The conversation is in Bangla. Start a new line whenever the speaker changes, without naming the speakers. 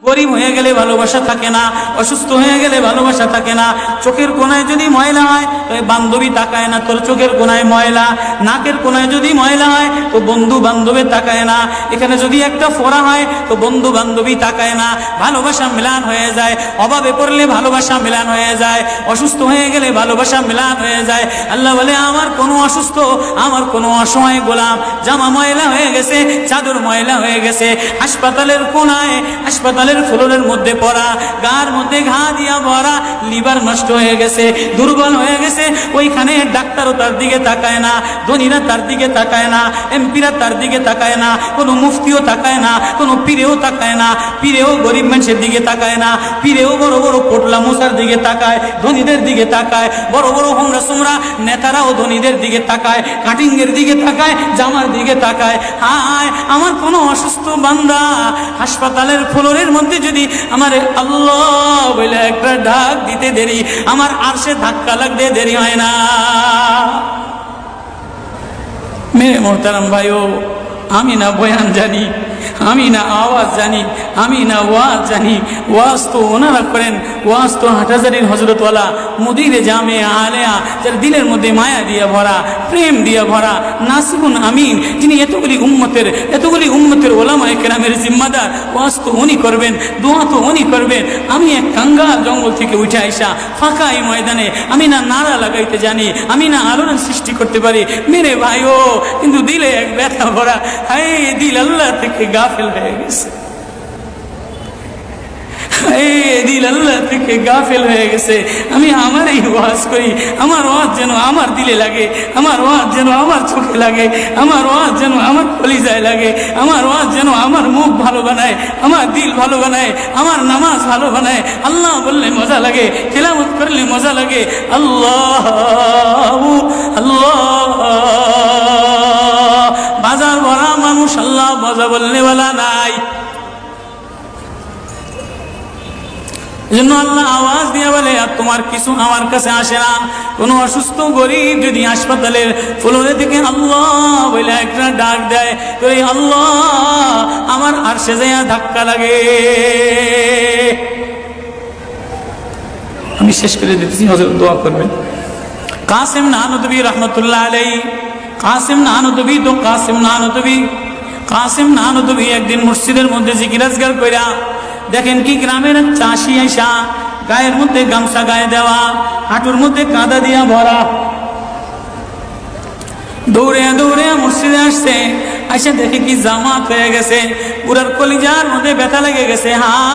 গরিব হয়ে গেলে ভালোবাসা থাকে না, অসুস্থ হয়ে গেলে ভালোবাসা থাকে না। চোখের কোনায় যদি ময়লা হয় তো বান্ধবী তাকায় না তোর চোখের কোনায় ময়লা, নাকের কোনায় যদি ময়লা হয় তো বন্ধু বান্ধবী তাকায় না, এখানে যদি একটা ফোড়া হয় তো বন্ধু বান্ধবী তাকায় না। ভালোবাসা মিলান হয়ে যায়, অভাবে পড়লে ভালোবাসা মিলান হয়ে যায়, অসুস্থ হয়ে গেলে ভালোবাসা মিলান হয়ে যায়। আল্লাহ বলে আমার কোনো অসুস্থ, আমার কোনো অসহায় গোলাম জামা ময়লা হয়ে গেছে, চাদর ময়লা হয়ে গেছে, হাসপাতালের কোনায় হাসপাতালের ফ্লোরের মধ্যে পড়া, গার মধ্যে ঘা দিয়া ভরা, লিভার নষ্ট হয়ে গেছে, দুর্বল হয়ে গেছে, ওইখানে ডাক্তারও তার দিকে তাকায় না, ধনীরা তার দিকে তাকায় না, এমপিরা তার দিকে তাকায় না, কোনো মুফতিও তাকায় না, কোনো পীরেও তাকায় না, পীরেও গরিব মানুষের দিকে তাকায় না, পীরেও বড় বড় পোটলা মশার দিকে তাকায়, ধনীদের দিকে তাকায়, বড় বড় হোমরা সোমরা নেতারাও ধনীদের দিকে তাকায়, কাটিংয়ের দিকে তাকায়, জামার দিকে তাকায়। হায় আমার কোনো অসুস্থ বান্দা হাসপাতালের ফ্লোরের মধ্যে যদি আমার আল্লাহ বলে একটা ডাক দিতে দেরি, আমার আরশে ধাক্কা লাগতে দেরি হয় না। মেরে মোহতারাম ভাইও, আমি না বয়ান জানি, আমি না আওয়াজ জানি, আমি না ওয়াজ জানি, ওয়াজ তো ওনারা করেন, ওয়াজ তো হাটহাজারির হজরতওয়ালা মুদিরে জামে আলেয়া, যার দিলের মধ্যে মায়া দিয়ে ভরা, প্রেম দিয়ে ভরা, নাসিহুন আমিন, যিনি এতগুলি উম্মতের ওলামায়ে কেরামের জিম্মাদার, ওয়াজ তো উনি করবেন, দোয়া তো উনি করবেন। আমি এক কাঙ্গাল জঙ্গল থেকে উঠে আইসা ফাঁকা এই ময়দানে আমি না নারা লাগাইতে জানি, আমি না আলোড়ন সৃষ্টি করতে পারি মেরে ভাইও, কিন্তু দিলে এক ব্যথা ভরা, হায় দিল আল্লাহ থেকে গাফেল হয়ে গেছে, দিল আল্লাহ থেকে গাফেল হয়ে গেছে। আমি আমার এই ওয়াজ করি, আমার ওয়াজ যেন আমার দিলে লাগে, আমার ওয়াজ যেন আমার চোখে লাগে, আমার ওয়াজ যেন আমার কলিজায় লাগে, আমার ওয়াজ যেন আমার মুখ ভালো বানায়, আমার দিল ভালো বানায়, আমার নামাজ ভালো বানায়। আল্লাহ বললে মজা লাগে, তেলাওয়াত করলে মজা লাগে। আল্লাহ আল্লাহ, বাজার ভরা মানুষ, আল্লাহ মজা বললে বলা নাই। জন্য আল্লাহ আওয়াজ দিয়ে বলে আর তোমার কিছু আমার কাছে আসে না। কোনো অসুস্থ গরিব যদি হাসপাতালের ফ্লোরে থেকে আল্লাহ বলে একটা ডাক দেয় তো এই আল্লাহ আমার আরশে যাইয়া ধাক্কা লাগে। আমি শেষ করে দিতেছি, হযরত দোয়া করবেন। কাসিম নানুতুবি রহমতুল্লাহ আলাইহি, কাসিম নানুতুবি একদিন মসজিদের মধ্যে জিকির আজকার কইরা দেখেন কি গ্রামের চাষি আইসা গায়ের মধ্যে গামছা গায়ে দেওয়া, হাঁটুর মধ্যে কাদা দিয়া ভরা, দৌড়ে দৌড়ে মসজিদে আসছে, আইসা দেখে কি জামাত হয়ে গেছে, পুরার কলিজার মধ্যে ব্যথা লেগে গেছে।